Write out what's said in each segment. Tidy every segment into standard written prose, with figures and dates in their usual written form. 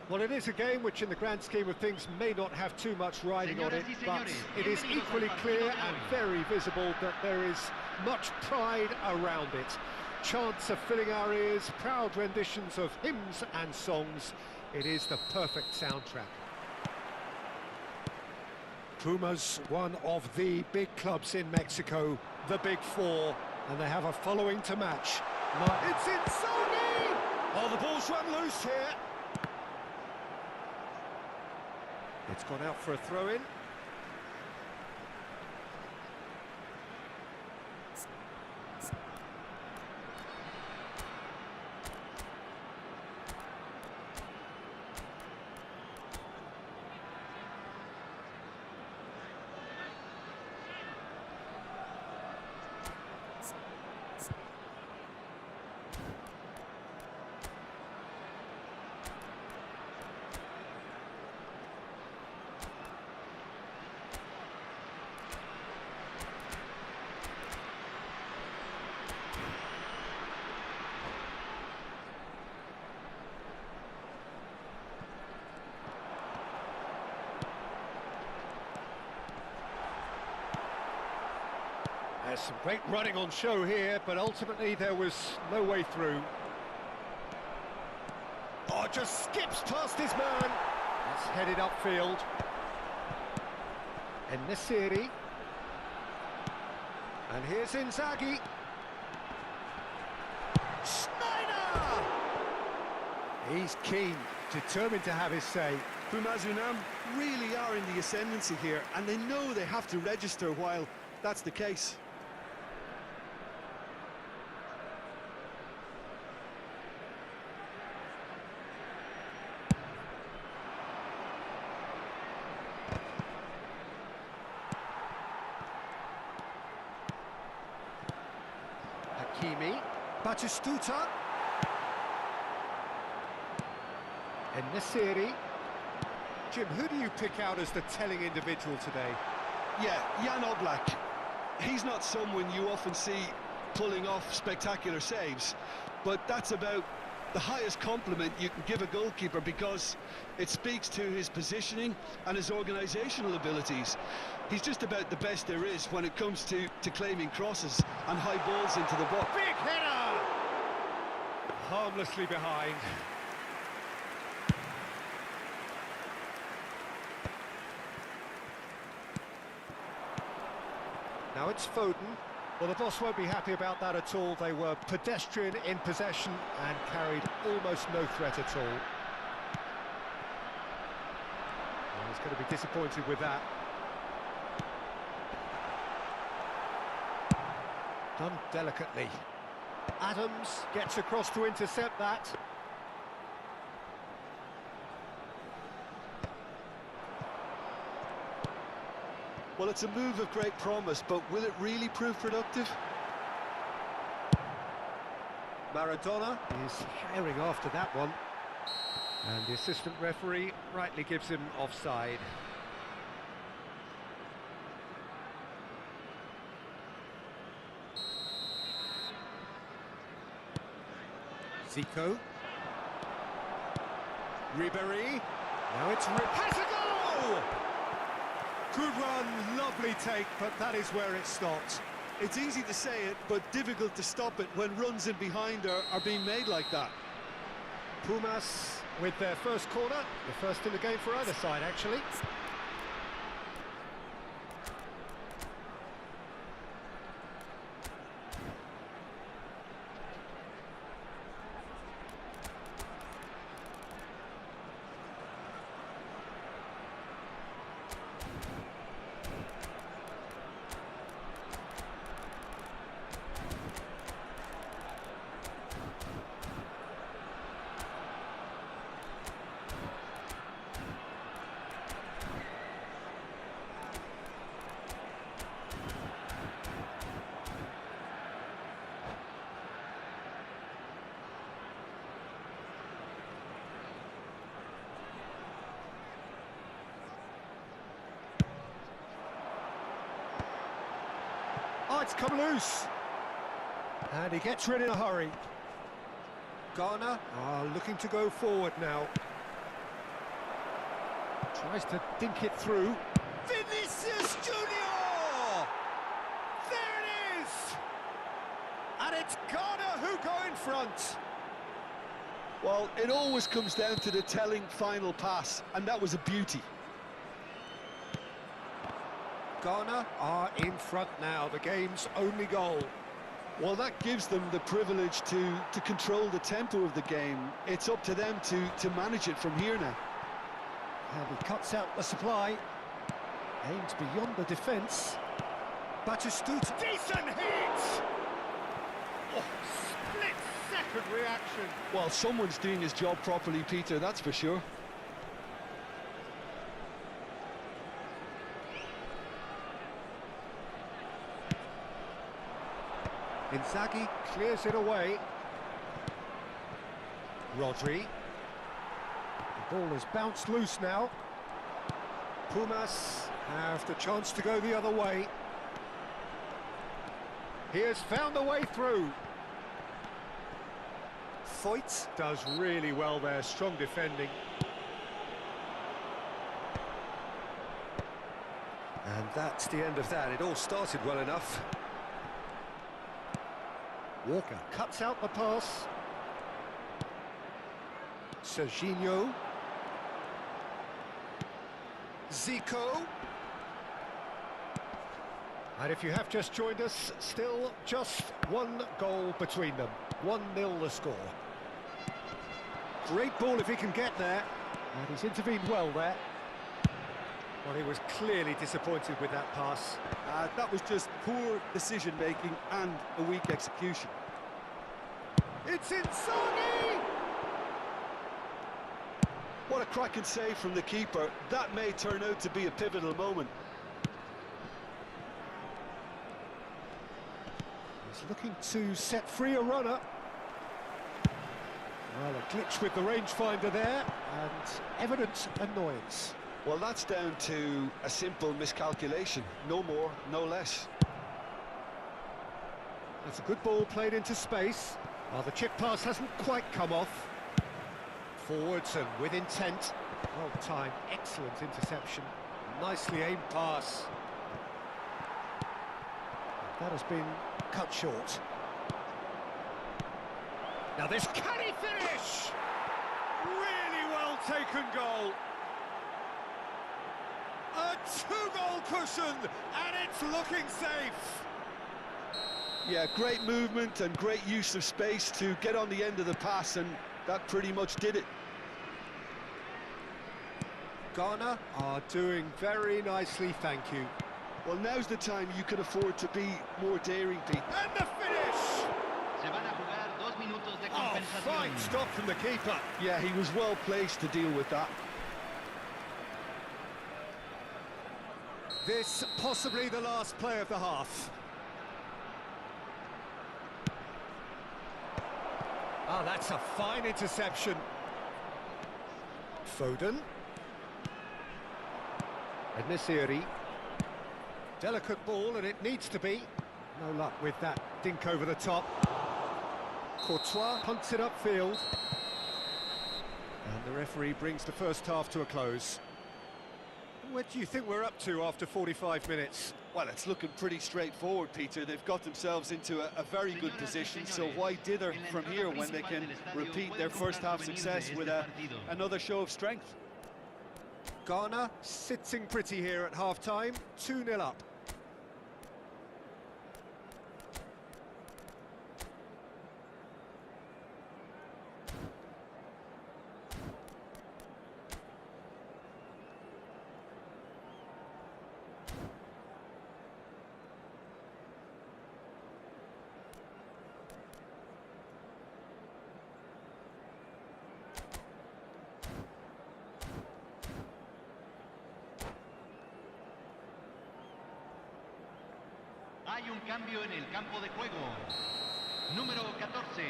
Well, it is a game which, in the grand scheme of things, may not have too much riding on it, but it is equally clear and very visible that there is much pride around it. Chants are filling our ears, proud renditions of hymns and songs. It is the perfect soundtrack. Pumas, one of the big clubs in Mexico, the Big Four, and they have a following to match. It's Inzaghi! Oh, the ball's run loose here. It's gone out for a throw-in. There's some great running on show here, but ultimately there was no way through. Oh, just skips past his man. It's headed upfield. En-Nesyri. And here's Inzaghi. Schneider! He's keen, determined to have his say. Pumas really are in the ascendancy here, and they know they have to register while that's the case. Hakimi, Batistuta, En-Nesyri. Jim, who do you pick out as the telling individual today? Yeah, Jan Oblak. He's not someone you often see pulling off spectacular saves, but that's about the highest compliment you can give a goalkeeper, because it speaks to his positioning and his organisational abilities. He's just about the best there is when it comes to claiming crosses and high balls into the box. Big header! Harmlessly behind. Now it's Foden. Well, the boss won't be happy about that at all. They were pedestrian in possession and carried almost no threat at all. Well, he's going to be disappointed with that. Done delicately. Adams gets across to intercept that. Well, it's a move of great promise, but will it really prove productive? Maradona is herring after that one. And the assistant referee rightly gives him offside. Zico. Ribéry. Now it's has a goal! Good run, lovely take, but that is where it stopped. It's easy to say it, but difficult to stop it when runs in behind are being made like that. Pumas with their first corner, the first in the game for either side, actually. Oh, it's come loose. And he gets rid in a hurry. Ghana are looking to go forward now. Tries to dink it through. Vinicius Junior! There it is! And it's Ghana who go in front. Well, it always comes down to the telling final pass, and that was a beauty. Ghana are in front now, the game's only goal. Well, that gives them the privilege to control the tempo of the game. It's up to them to manage it from here now. And he cuts out the supply. Aims beyond the defence. Batistuta. Decent hit! Oh, split-second reaction. Well, someone's doing his job properly, Peter, that's for sure. Inzaghi clears it away. Rodri. The ball is bounced loose now. Pumas have the chance to go the other way. He has found a way through. Foyt does really well there, strong defending. And that's the end of that. It all started well enough. Walker cuts out the pass. Serginho. Zico. And if you have just joined us, still just one goal between them. 1-0 the score. Great ball if he can get there. And he's intervened well there. Well, he was clearly disappointed with that pass. That was just poor decision-making and a weak execution. It's Inzaghi! What a cracking save from the keeper. That may turn out to be a pivotal moment. He's looking to set free a runner. Well, a glitch with the rangefinder there, and evident annoyance. Well, that's down to a simple miscalculation. No more, no less. That's a good ball played into space. Well, the chip pass hasn't quite come off. Forwards and with intent. Well timed, excellent interception. Nicely aimed pass. That has been cut short. Now this, can he finish? Really well taken goal. A two-goal cushion, and it's looking safe. Yeah, great movement and great use of space to get on the end of the pass, and that pretty much did it. Ghana are doing very nicely, thank you. Well, now's the time you can afford to be more daring, Pete. And the finish! Oh, fine stop from the keeper. Yeah, he was well placed to deal with that. This possibly the last play of the half. Oh, that's a fine interception. Foden. Nesiri. Delicate ball, and it needs to be. No luck with that dink over the top. Courtois punts it upfield. And the referee brings the first half to a close. What do you think we're up to after 45 minutes? Well, it's looking pretty straightforward, Peter. They've got themselves into a very good position, so why dither from here when they can repeat their first half success with another show of strength? Ghana sitting pretty here at half-time, 2-0 up. Hay un cambio en el campo de juego. Número 14.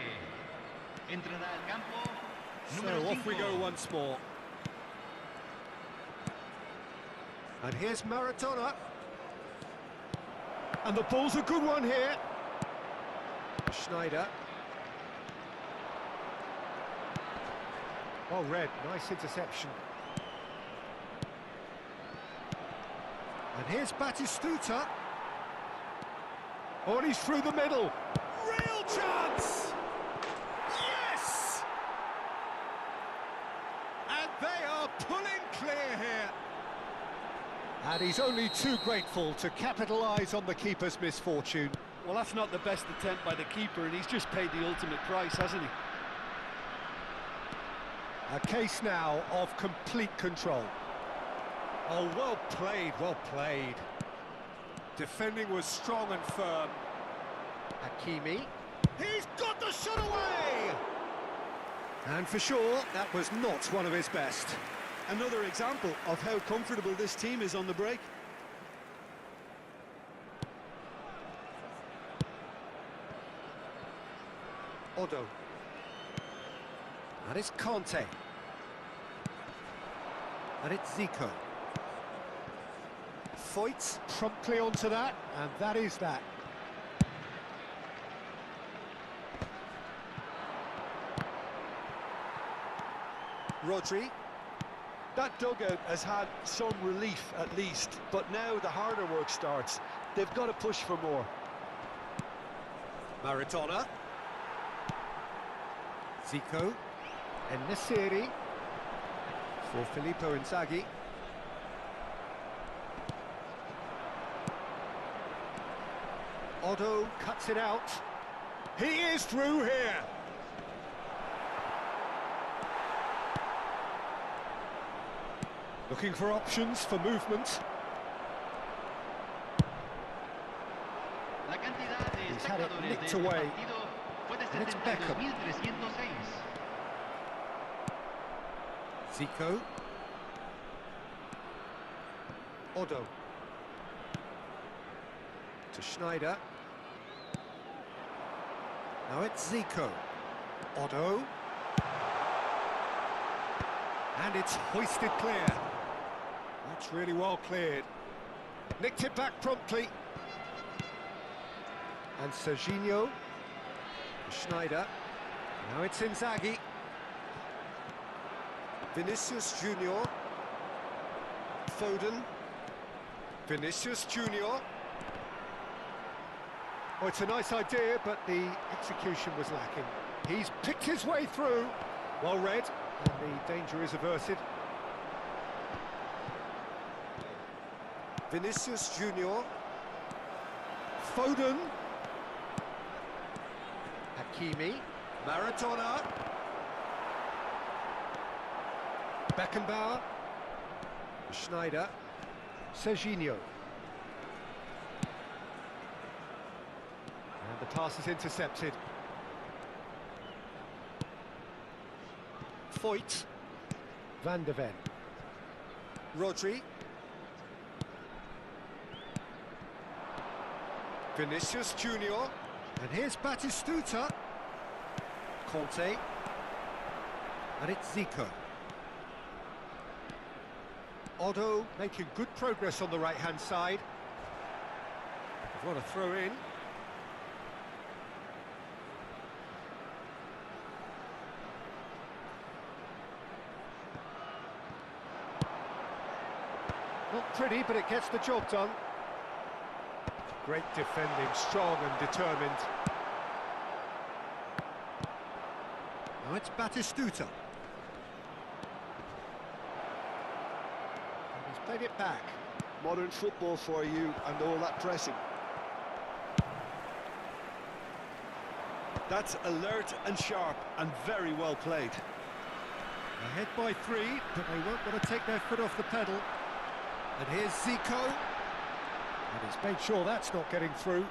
Entrará al campo. Número 5. So off we go once more. And here's Maradona. And the ball's a good one here. Schneider. Well read, nice interception. And here's Batistuta. Oh, and he's through the middle. Real chance! Yes! And they are pulling clear here. And he's only too grateful to capitalise on the keeper's misfortune. Well, that's not the best attempt by the keeper, and he's just paid the ultimate price, hasn't he? A case now of complete control. Oh, well played, well played. Defending was strong and firm. Hakimi. He's got the shot away! And for sure, that was not one of his best. Another example of how comfortable this team is on the break. Odo. And it's Conte. And it's Zico. Foyt promptly onto that, and that is that. Rodri. That dugout has had some relief at least, but now the harder work starts. They've got to push for more. Maradona. Zico. And Nesiri for Filippo Inzaghi. Odo cuts it out. He is through here. Looking for options for movement. He's had it nicked away. And it's Beckham. Zico. Odo. To Schneider. Now it's Zico. Odo. And it's hoisted clear. That's really well cleared. Nicked it back promptly. And Serginho. Schneider. Now it's Inzaghi. Vinicius Junior. Foden. Vinicius Junior. Oh, it's a nice idea, but the execution was lacking. He's picked his way through. Well read, and the danger is averted. Vinicius Junior. Foden. Hakimi. Maradona. Beckenbauer. Schneider. Serginho. And the pass is intercepted. Foyt. Van de Ven. Rodri. Vinicius Junior. And here's Batistuta. Conte. And it's Zico. Odo making good progress on the right-hand side. What a throw in. Not pretty, but it gets the job done. Great defending, strong and determined. Now it's Batistuta. And he's played it back. Modern football for you and all that pressing. That's alert and sharp and very well played. Ahead by 3, but they won't want to take their foot off the pedal. And here's Zico. And he's made sure that's not getting through.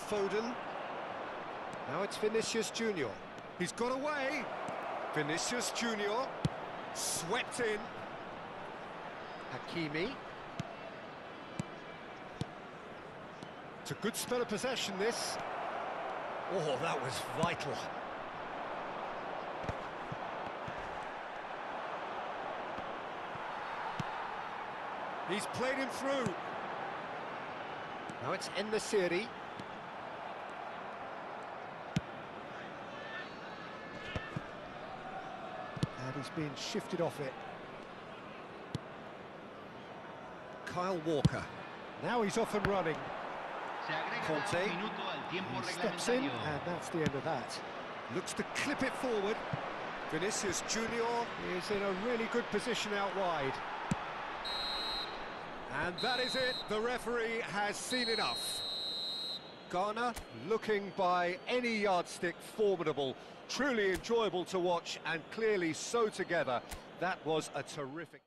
Foden. Now it's Vinicius Junior. He's got away. Vinicius Junior. Swept in. Hakimi. It's a good spell of possession, this. Oh, that was vital. He's played him through. Now it's En-Nesyri. And he's being shifted off it. Kyle Walker. Now he's off and running. Se agrega Conte. un minuto al tiempo He steps in, reglamentario. and that's the end of that. Looks to clip it forward. Vinicius Junior. Is in a really good position out wide. And that is it. The referee has seen enough. Ghana looking by any yardstick formidable. Truly enjoyable to watch and clearly so together. That was a terrific...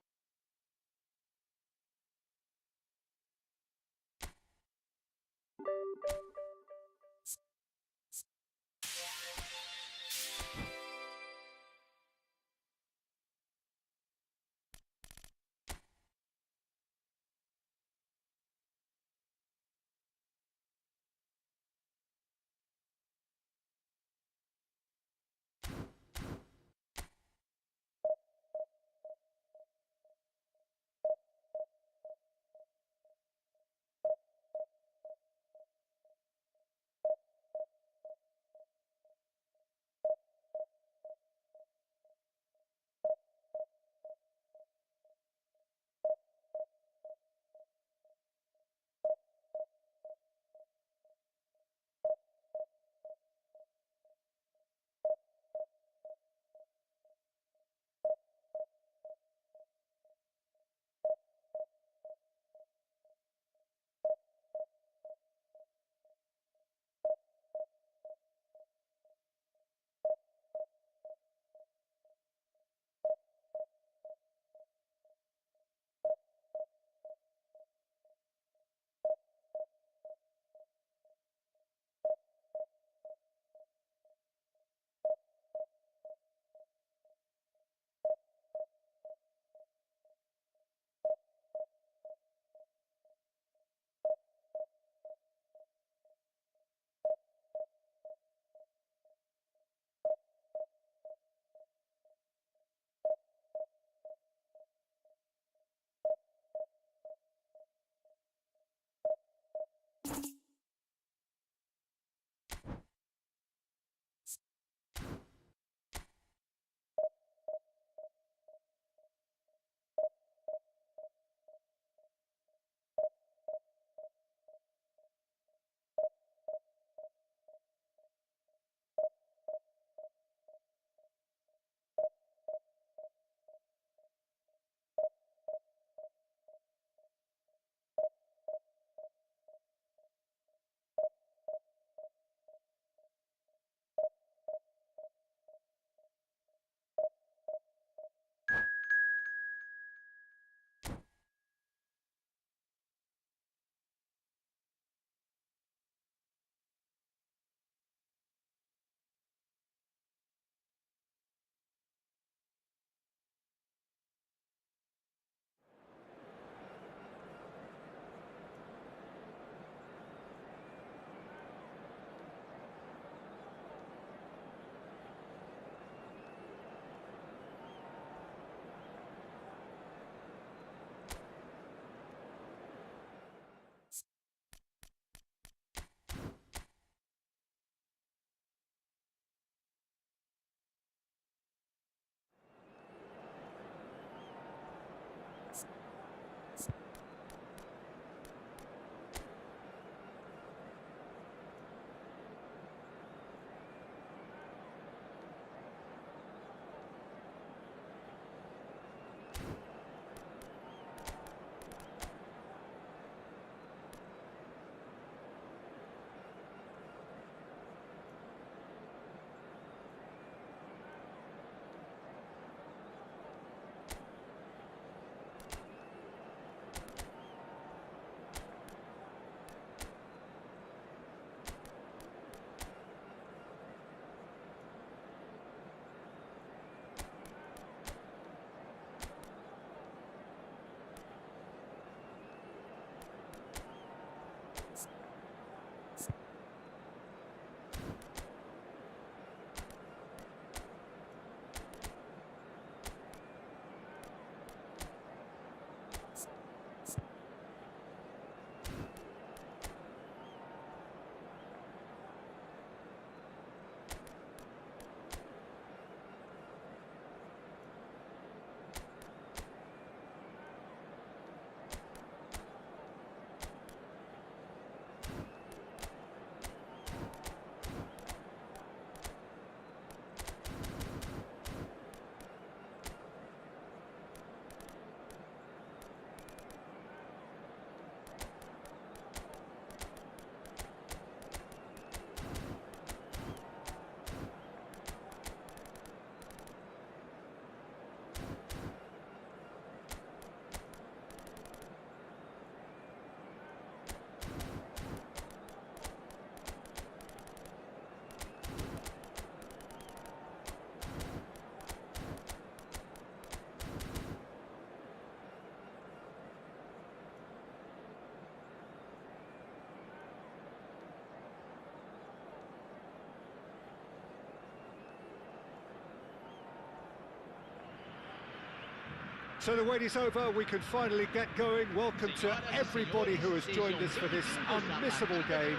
So the wait is over, we can finally get going. Welcome to everybody who has joined us for this unmissable game.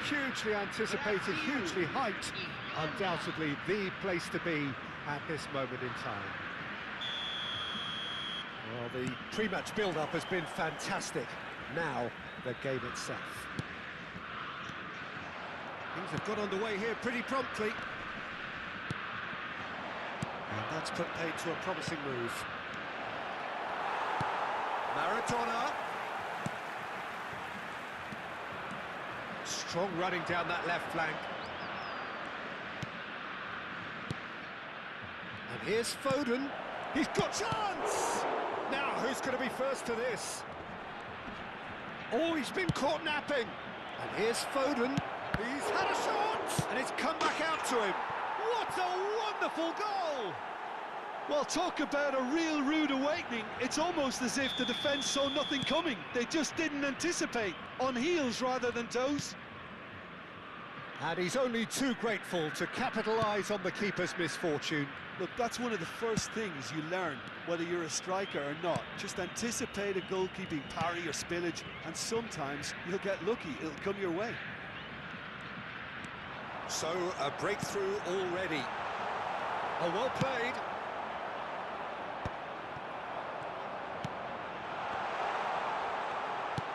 Hugely anticipated, hugely hyped. Undoubtedly the place to be at this moment in time. Well, the pre-match build-up has been fantastic. Now, the game itself. Things have got underway here pretty promptly. And that's put paid to a promising move. Maradona. Strong running down that left flank. And here's Foden. He's got chance! Now, who's going to be first to this? Oh, he's been caught napping. And here's Foden. He's had a shot! And it's come back out to him. What a wonderful goal! Well, talk about a real rude awakening. It's almost as if the defence saw nothing coming. They just didn't anticipate. On heels rather than toes. And he's only too grateful to capitalise on the keeper's misfortune. Look, that's one of the first things you learn, whether you're a striker or not. Just anticipate a goalkeeping parry or spillage, and sometimes you'll get lucky. It'll come your way. So, a breakthrough already. Oh, well played.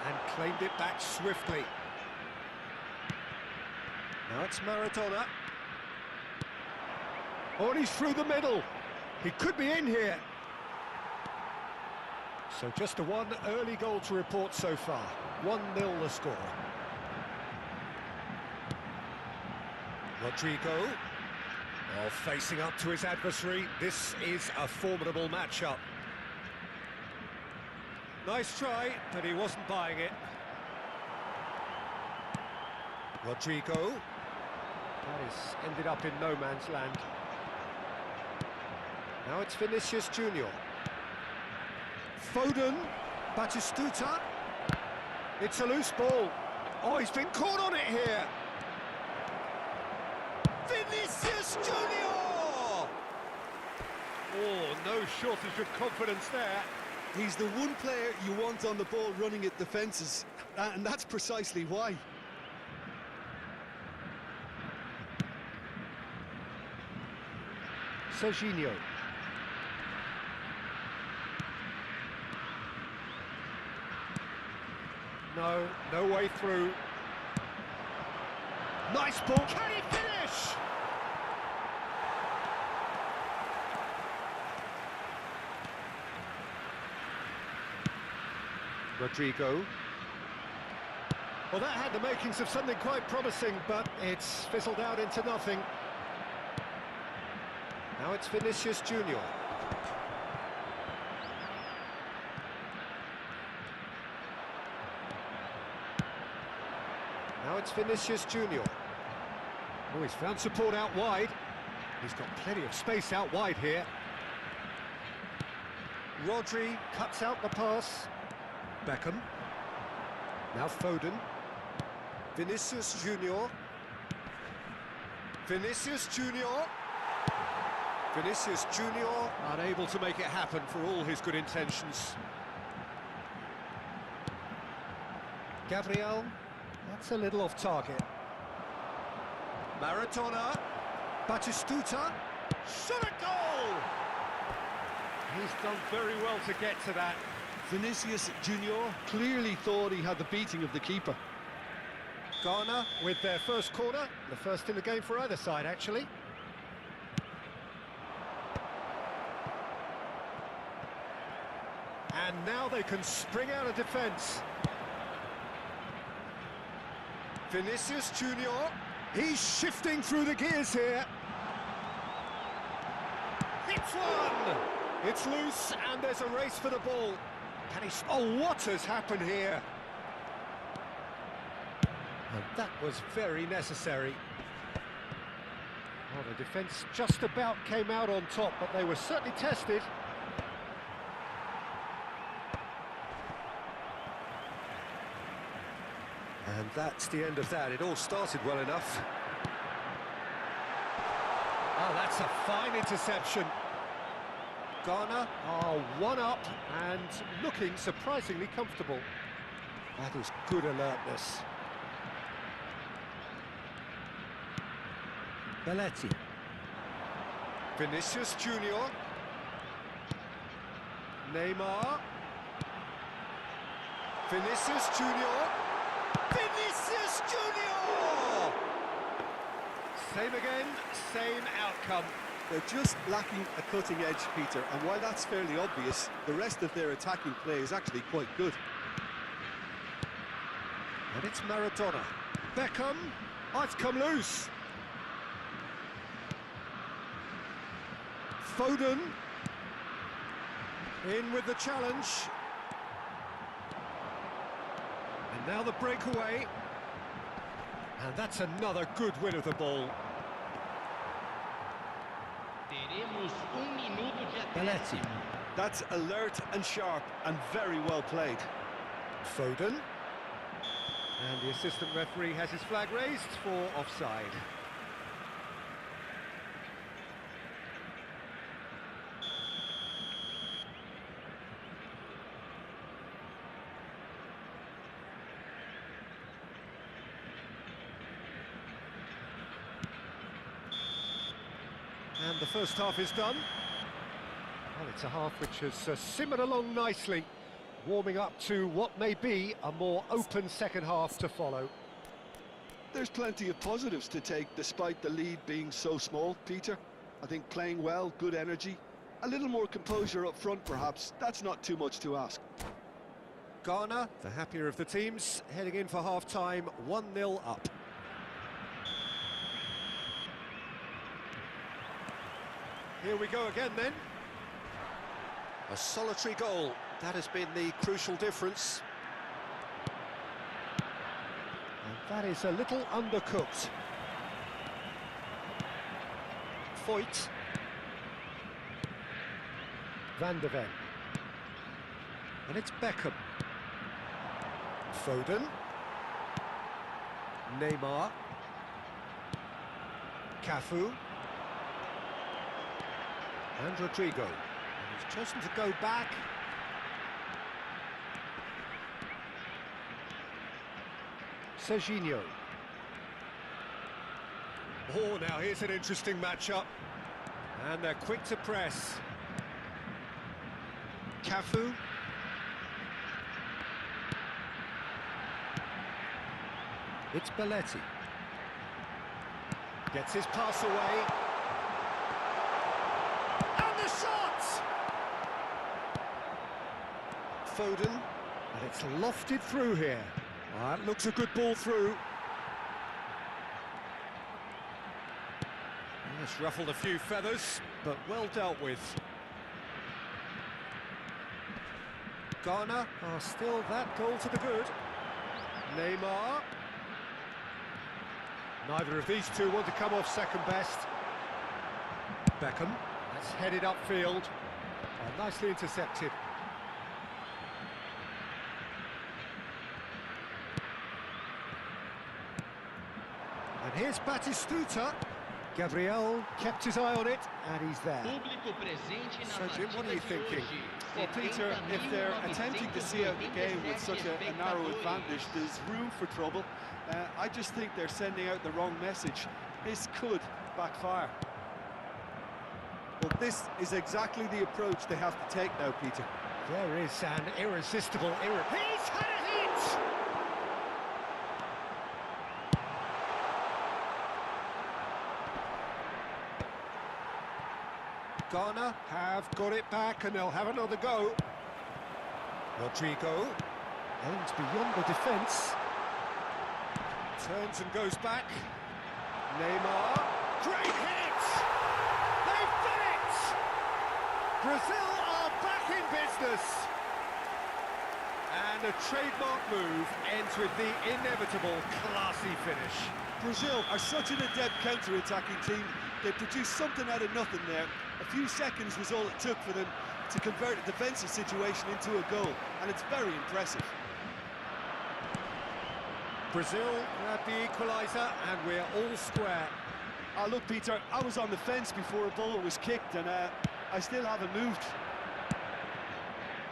And claimed it back swiftly. Now it's Maradona. Oh, and he's through the middle. He could be in here. So just a one early goal to report so far. 1-0 the score. Rodrigo. Oh, facing up to his adversary. This is a formidable matchup. Nice try, but he wasn't buying it. Rodrigo. That is ended up in no man's land. Now it's Vinicius Junior. Foden. Batistuta. It's a loose ball. Oh, he's been caught on it here. Vinicius Junior! Oh, no shortage of confidence there. He's the one player you want on the ball running at defences, and that's precisely why. Serginho. No way through. Nice ball. Can he finish? Rodrigo. Well, that had the makings of something quite promising, but it's fizzled out into nothing. Now it's Vinicius Junior. Now it's Vinicius Junior. Oh, he's found support out wide. He's got plenty of space out wide here. Rodri cuts out the pass. Beckham. Now Foden. Vinicius Junior. Vinicius Junior. Vinicius Junior unable to make it happen for all his good intentions. Gabriel, that's a little off target. Maradona, Batistuta, shot a goal! He's done very well to get to that. Vinicius Junior clearly thought he had the beating of the keeper. Ghana with their first corner, the first in the game for either side, actually. And now they can spring out of defence. Vinicius Junior, he's shifting through the gears here. It's one! It's loose, and there's a race for the ball. Can he... Oh, what has happened here? And that was very necessary. Well, the defence just about came out on top, but they were certainly tested. And that's the end of that. It all started well enough. Oh, that's a fine interception. Ghana are 1 up and looking surprisingly comfortable. That is good alertness. Belletti. Vinicius Junior. Neymar. Vinicius Junior. Vinicius Junior! Same again, same outcome. They're just lacking a cutting edge, Peter, and while that's fairly obvious, the rest of their attacking play is actually quite good. And it's Maradona. Beckham. Oh, it's come loose. Foden. In with the challenge. And now the breakaway. And that's another good win of the ball. Belletti. That's alert and sharp and very well played. Foden. And the assistant referee has his flag raised for offside. And the first half is done. Well, it's a half which has simmered along nicely, warming up to what may be a more open second half to follow. There's plenty of positives to take despite the lead being so small, Peter. I think playing well, good energy, a little more composure up front perhaps, that's not too much to ask. Ghana, the happier of the teams, heading in for half-time, 1-0 up. Here we go again then. A solitary goal, that has been the crucial difference. And that is a little undercooked. Foyt. Van de Ven. And it's Beckham. Foden. Neymar. Cafu. And Rodrigo. And he's chosen to go back. Serginho. Oh, now here's an interesting matchup. And they're quick to press. Cafu. It's Belletti. Gets his pass away. And the shot! Foden. And it's lofted through here. That looks a good ball through. It's ruffled a few feathers, but well dealt with. Ghana are still that goal to the good. Neymar. Neither of these two want to come off second best. Beckham. That's headed upfield. Oh, nicely intercepted. And here's Batistuta. Gabriel kept his eye on it, and he's there. So, Jim, what are you thinking? Well, Peter, if they're attempting to see out the game with such a narrow advantage, there's room for trouble. I just think they're sending out the wrong message. This could backfire. Well, this is exactly the approach they have to take now, Peter. There is an irresistible He's had a hit! Ghana have got it back and they'll have another go. Rodrigo aims beyond the defence. Turns and goes back. Neymar. Great hit! They've done it! Brazil are back in business. And a trademark move ends with the inevitable classy finish. Brazil are such an adept counter-attacking team. They produced something out of nothing there. A few seconds was all it took for them to convert a defensive situation into a goal, and it's very impressive. Brazil had the equaliser, and we're all square. Look, Peter, I was on the fence before a ball was kicked, and I still haven't moved.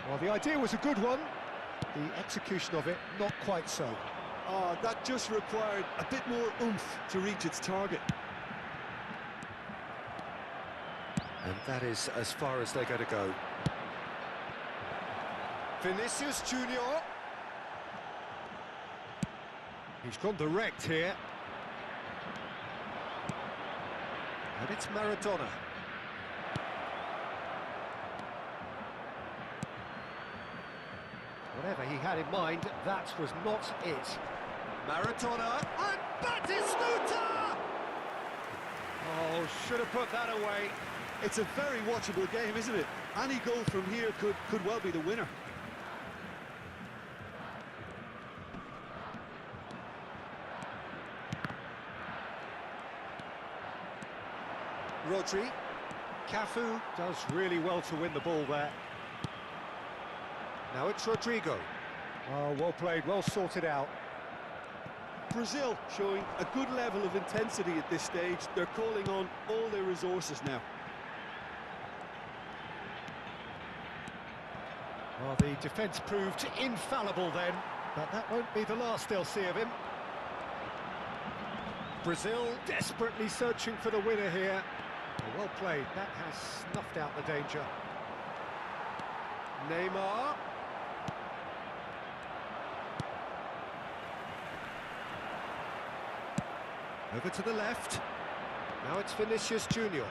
Well, the idea was a good one. The execution of it, not quite so. Oh, that just required a bit more oomph to reach its target. And that is as far as they're going to go. Vinicius Junior. He's gone direct here. And it's Maradona. Whatever he had in mind, that was not it. Maradona, and Batistuta! Oh, should have put that away. It's a very watchable game, isn't it? Any goal from here could well be the winner. Rodri. Cafu does really well to win the ball there. Now it's Rodrigo. Oh, well played, well sorted out. Brazil showing a good level of intensity at this stage. They're calling on all their resources now. Well, the defence proved infallible then, but that won't be the last they'll see of him. Brazil desperately searching for the winner here. Well played, that has snuffed out the danger. Neymar. Over to the left. Now it's Vinicius Junior.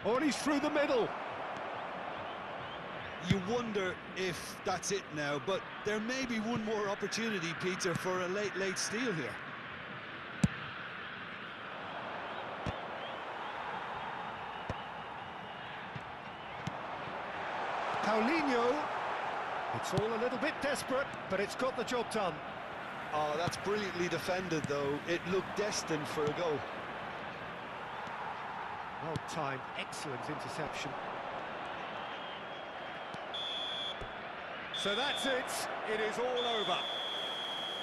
Oh, and he's through the middle. You wonder if that's it now, but there may be one more opportunity, Peter, for a late steal here. Paulinho. It's all a little bit desperate, but it's got the job done. Oh, that's brilliantly defended, though. It looked destined for a goal. Well timed, excellent interception. So that's it. It is all over.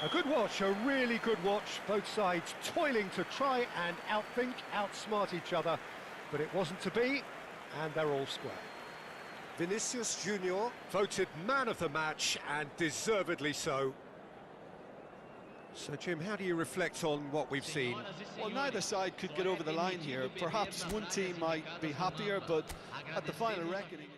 A good watch, a really good watch. Both sides toiling to try and outthink, outsmart each other. But it wasn't to be, and they're all square. Vinicius Junior voted man of the match, and deservedly so. So, Jim, how do you reflect on what we've seen? Well, neither side could get over the line here. Perhaps one team might be happier, but at the final reckoning...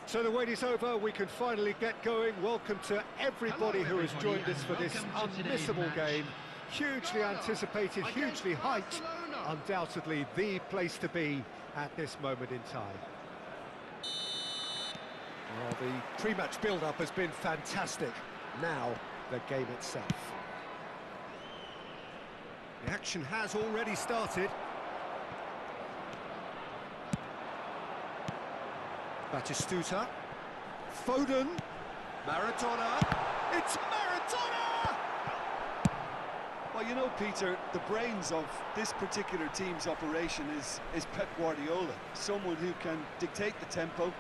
So the wait is over, we can finally get going. Welcome to everybody who has joined us for this unmissable game. Hugely anticipated, hugely hyped, undoubtedly the place to be at this moment in time. Well, the pre-match build-up has been fantastic. Now, the game itself. The action has already started. Batistuta, Foden, Maradona, it's Maradona! Well, you know, Peter, the brains of this particular team's operation is Pep Guardiola, someone who can dictate the tempo,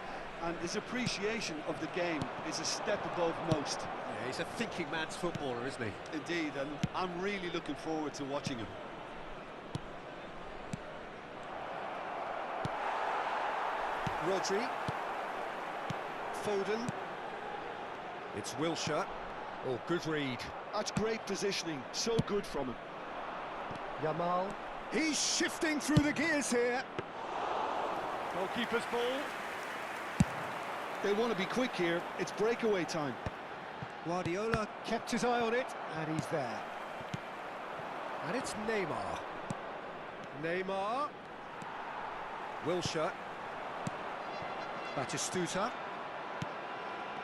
and his appreciation of the game is a step above most. Yeah, he's a thinking man's footballer, isn't he? Indeed, and I'm really looking forward to watching him. Rodri. Foden. It's Wilshere. Oh, good read. That's great positioning, so good from him. Yamal. He's shifting through the gears here. Goalkeeper's ball. They want to be quick here, it's breakaway time. Guardiola kept his eye on it, and he's there. And it's Neymar. Neymar. Wilshere. Batistuta.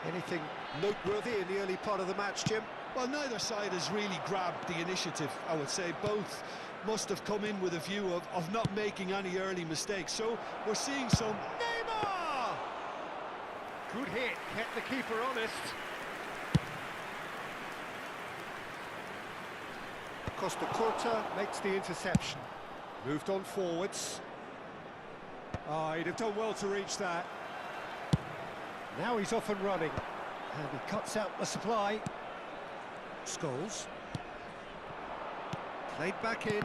Anything noteworthy in the early part of the match, Jim? Well, neither side has really grabbed the initiative, I would say. Both must have come in with a view of not making any early mistakes. So we're seeing some... Neymar! Good hit, kept the keeper honest. Costa Curta makes the interception. Moved on forwards. Oh, he'd have done well to reach that. Now he's off and running, and he cuts out the supply. Scholes. Played back in.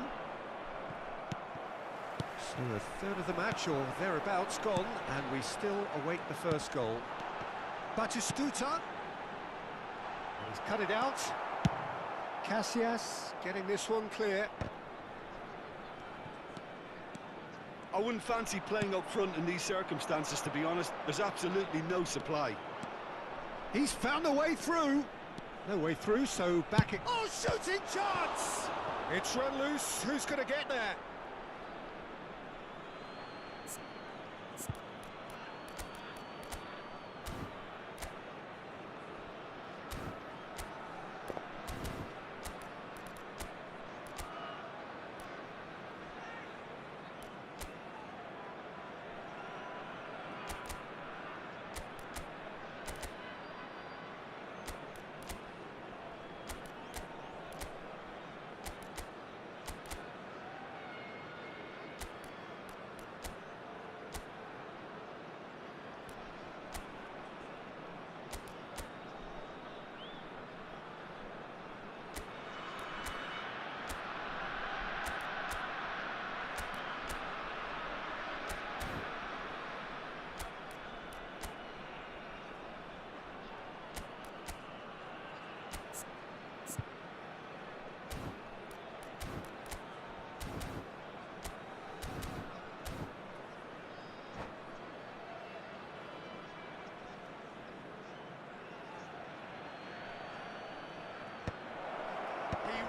So a third of the match, or thereabouts, gone, and we still await the first goal. Batistuta. He's cut it out. Casillas getting this one clear. I wouldn't fancy playing up front in these circumstances, to be honest. There's absolutely no supply. He's found a way through. No way through, so back it... Oh, shooting chance! It's run loose. Who's going to get there?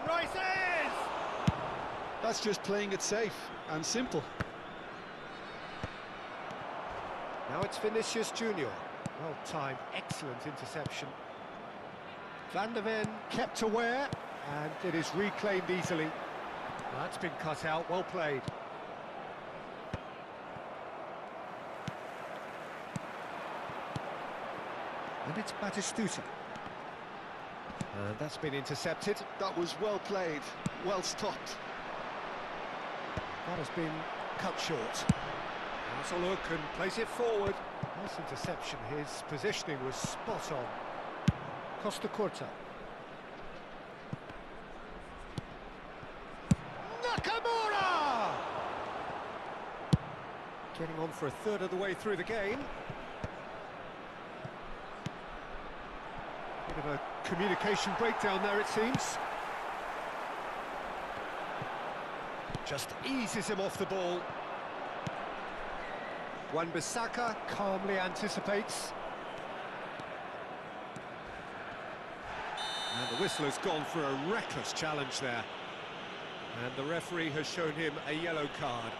Rises! That's just playing it safe and simple. Now it's Vinicius Junior. Well timed, excellent interception. Van der Ven kept aware, and it is reclaimed easily. That's been cut out, well played. And it's Batistuta. And that's been intercepted. That was well played, well stopped. That has been cut short. Has a look and plays it forward. Nice interception. His positioning was spot on. Costa Curta. Nakamura! Getting on for a third of the way through the game. Bit of a communication breakdown there, it seems. Just eases him off the ball. Wan-Bissaka calmly anticipates. And the whistle has gone for a reckless challenge there. And the referee has shown him a yellow card.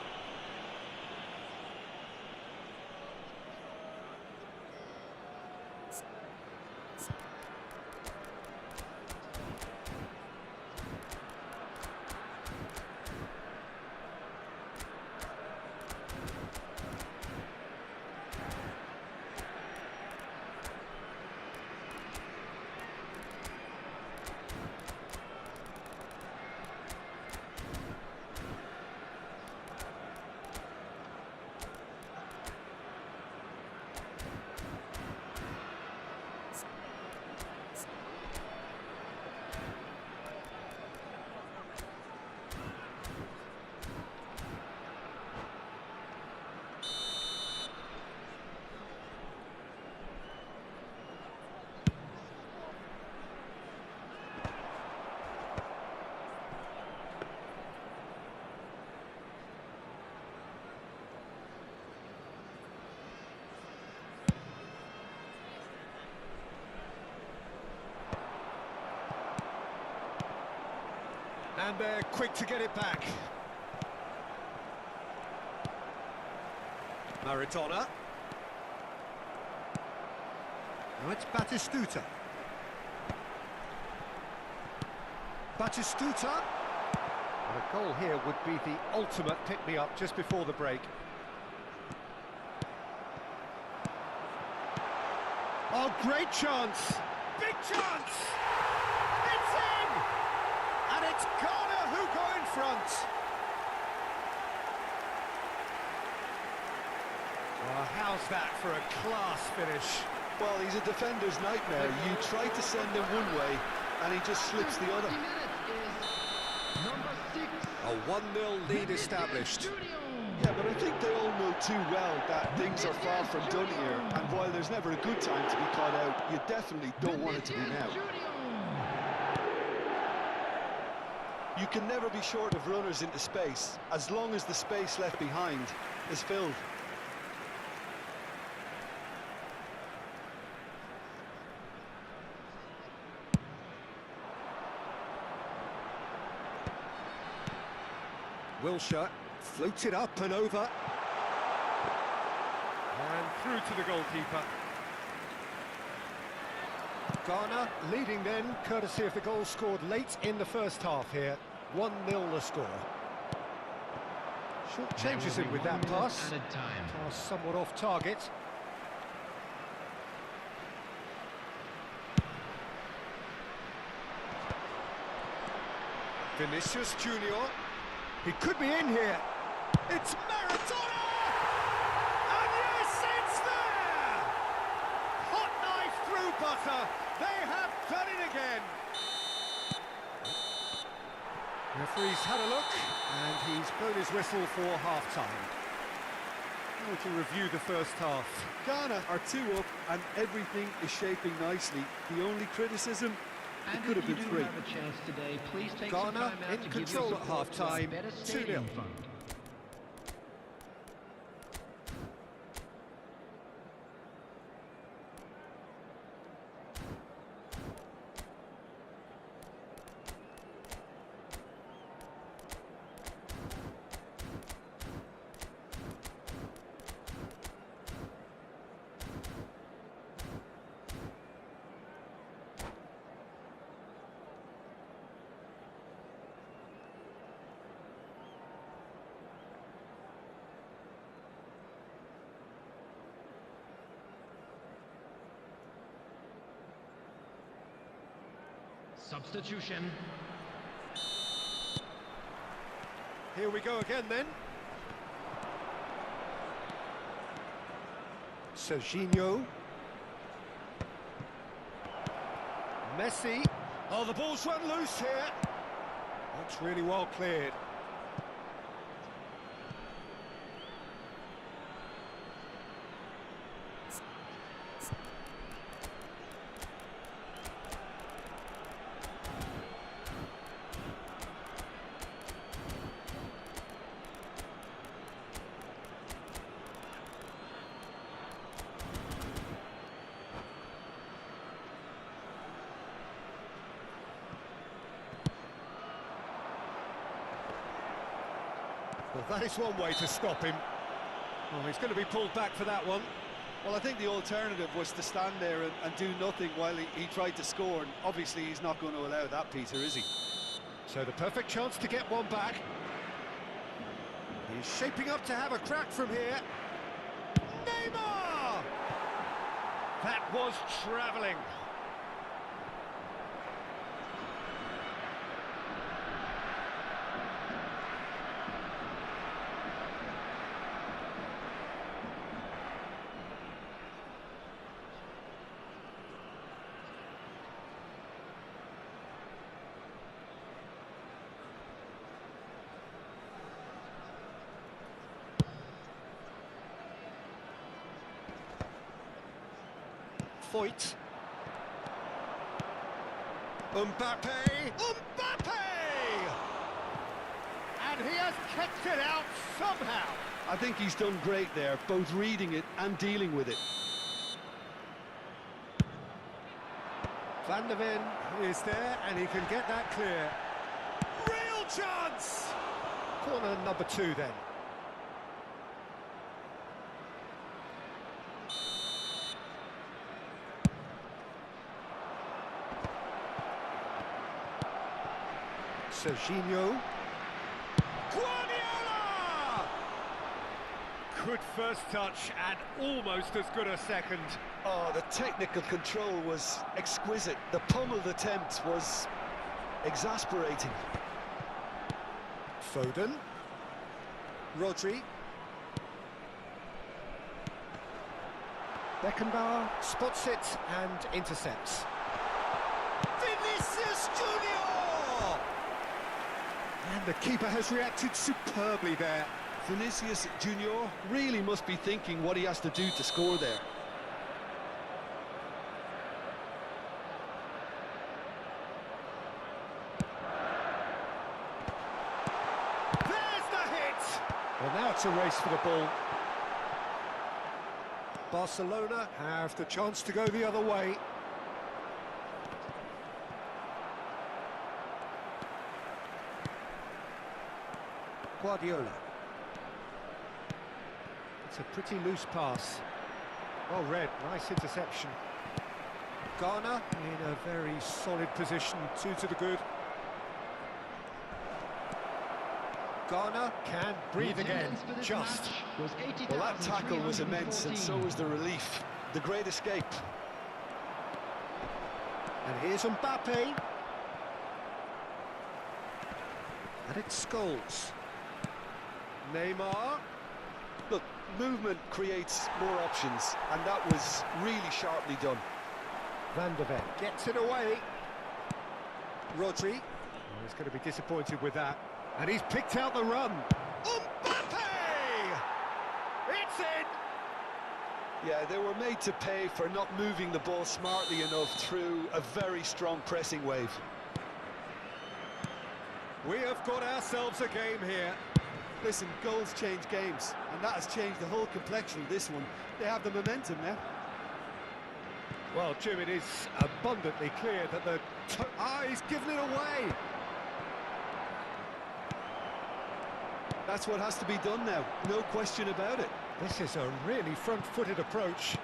And they're quick to get it back. Maradona. Now it's Batistuta. Batistuta. And a goal here would be the ultimate pick-me-up just before the break. Oh, great chance! Big chance! It's in! And it's Ghana who go in front. Well, how's that for a class finish? Well, he's a defender's nightmare. You try to send him one way, and he just slips the other. A 1-0 lead established. Yeah, but I think they all know too well that things are far from done here, and while there's never a good time to be caught out, you definitely don't want it to be now. You can never be short of runners into space, as long as the space left behind is filled. Wilshere floats it up and over. And through to the goalkeeper. Ghana leading then, courtesy of the goal scored late in the first half here. 1-0 the score. Short changes him with that pass. Pass somewhat off target. Vinicius Junior. He could be in here. It's Maradona! And yes, it's there! Hot knife through butter. They have done it again. Referee's had a look, and he's blown his whistle for half-time. Now to review the first half. Ghana are 2 up, and everything is shaping nicely. The only criticism, it could have been 3. Ghana in control at half-time, 2-0. Substitution. Here we go again then. Serginho. Messi. Oh, the ball's run loose here. That's really well cleared. Well, that is one way to stop him. Oh, he's going to be pulled back for that one. Well, I think the alternative was to stand there and do nothing while he tried to score, and obviously he's not going to allow that, Peter, is he? So the perfect chance to get one back. He's shaping up to have a crack from here. Neymar! That was travelling. Foyt. Mbappe! And he has kept it out somehow. I think he's done great there, both reading it and dealing with it. Van der Ven is there, and he can get that clear. Real chance! Corner number 2 then. Serginho. Guardiola! Good first touch and almost as good a second. Oh, the technical control was exquisite. The pummeled attempt was exasperating. Foden. Rodri. Beckenbauer spots it and intercepts. Vinicius Junior! And the keeper has reacted superbly there. Vinicius Junior really must be thinking what he has to do to score there. There's the hit! Well, now it's a race for the ball. Barcelona have the chance to go the other way. Guardiola. It's a pretty loose pass. Well read, nice interception. Garner in a very solid position, 2 to the good. Garner can breathe again, just. Well, that tackle was immense, and so was the relief. The great escape. And here's Mbappe. And it's Scholes. Neymar. Look, movement creates more options, and that was really sharply done. Van der Ven gets it away. Rodri. Oh, he's going to be disappointed with that. And he's picked out the run. Mbappe! It's in! Yeah, they were made to pay for not moving the ball smartly enough through a very strong pressing wave. We have got ourselves a game here. Listen, goals change games, and that has changed the whole complexion of this one. They have the momentum now. Well, Jim, it is abundantly clear that the... he's given it away! That's what has to be done now, no question about it. This is a really front-footed approach.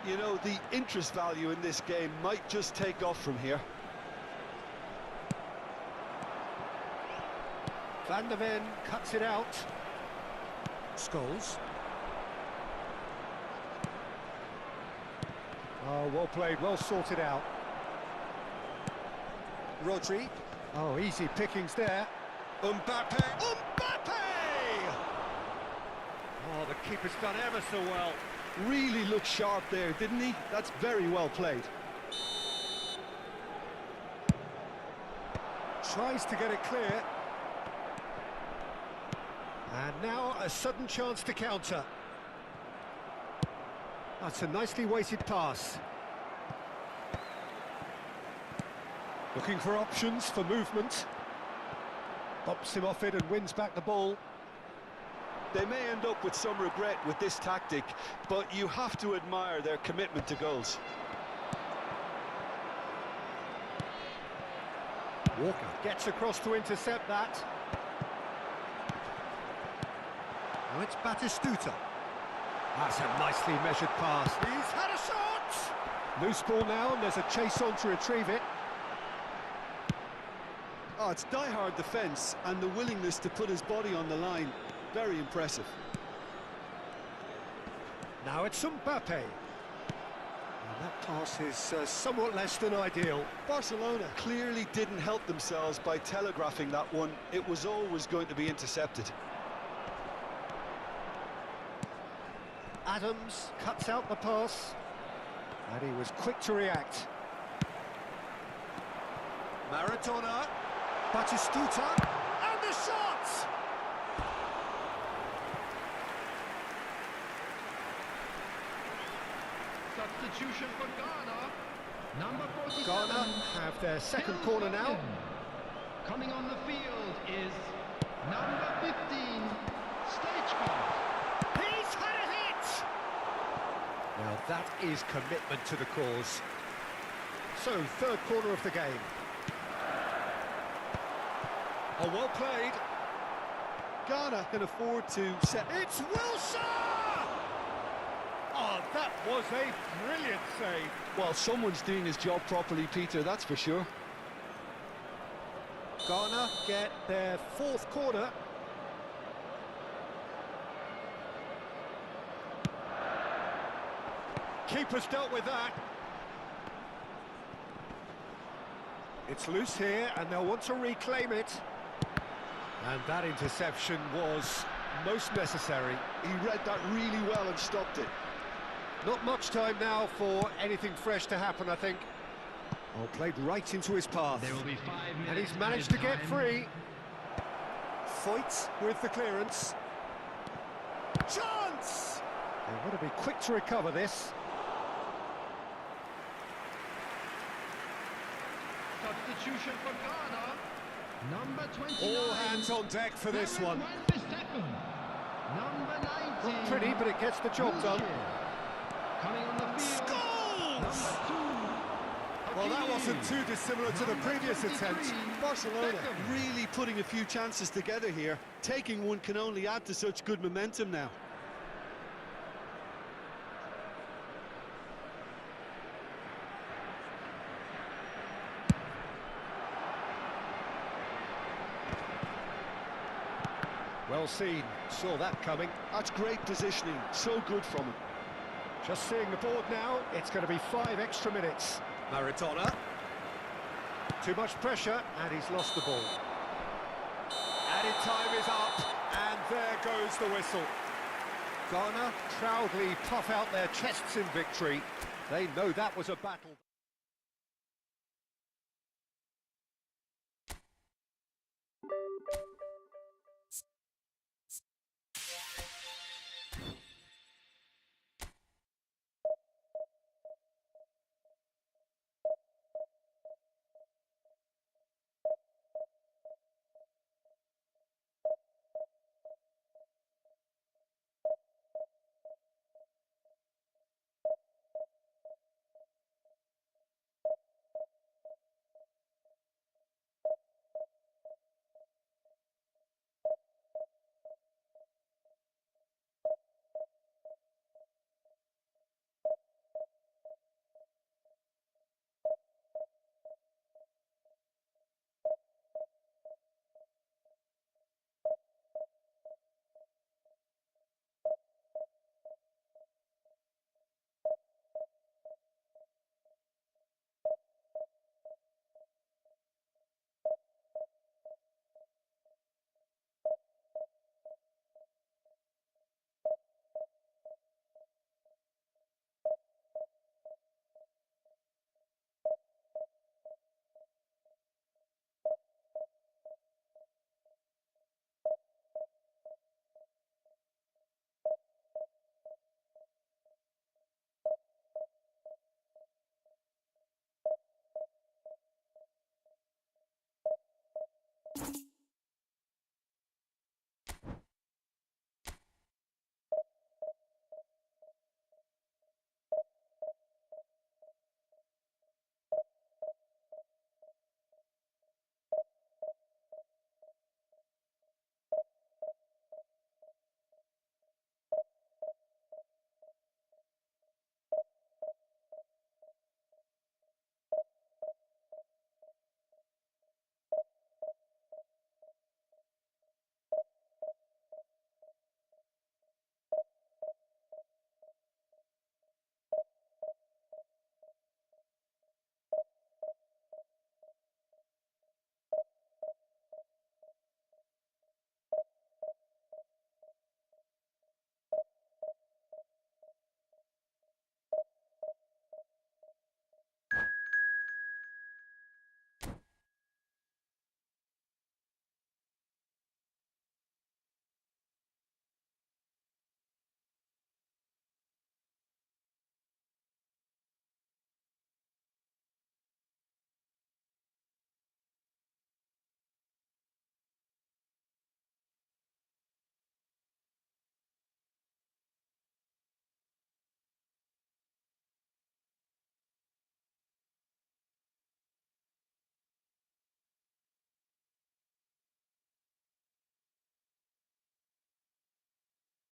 You know, the interest value in this game might just take off from here. Van der Ven cuts it out. Scholes. Oh, well played, well sorted out. Rodri. Oh, easy pickings there. Mbappe. Oh, the keeper's done ever so well. Really looked sharp there, didn't he? That's very well played. Tries to get it clear. And now a sudden chance to counter. That's a nicely weighted pass. Looking for options for movement. Bops him off it and wins back the ball. They may end up with some regret with this tactic, but you have to admire their commitment to goals. Walker gets across to intercept that. Now it's Batistuta. That's a nicely measured pass. He's had a shot! Loose ball now, and there's a chase on to retrieve it. Oh, it's die-hard defence and the willingness to put his body on the line. Very impressive. Now it's Mbappe. And that pass is somewhat less than ideal. Barcelona clearly didn't help themselves by telegraphing that one. It was always going to be intercepted. Adams cuts out the pass. And he was quick to react. Maradona. Batistuta. And the shot! Substitution for Ghana. Number 47. Ghana have their second corner now. Coming on the field is number 15, Stagecourt. He's had a hit! Now that is commitment to the cause. So, third corner of the game. Oh, well played. Ghana can afford to set... It's Wilson! Oh, that was a brilliant save. Well, someone's doing his job properly, Peter, that's for sure. Ghana get their fourth corner. Keeper's dealt with that. It's loose here, and they'll want to reclaim it. And that interception was most necessary. He read that really well and stopped it. Not much time now for anything fresh to happen, I think. Oh, played right into his path. There will be 5 minutes. And he's managed to get free. Foyt with the clearance. Chance! They want to be quick to recover this. Substitution for Ghana. Number 29. All hands on deck for this one. Number 19. Not pretty, but it gets the job done. Coming on the field. Scores! Number 2. Well, that wasn't too dissimilar to the previous attempt. Barcelona really putting a few chances together here. Taking one can only add to such good momentum now. Well seen, saw that coming. That's great positioning, so good from him. Just seeing the board now, it's going to be 5 extra minutes. Maradona. Too much pressure, and he's lost the ball. Added time is up, and there goes the whistle. Ghana proudly puff out their chests in victory. They know that was a battle.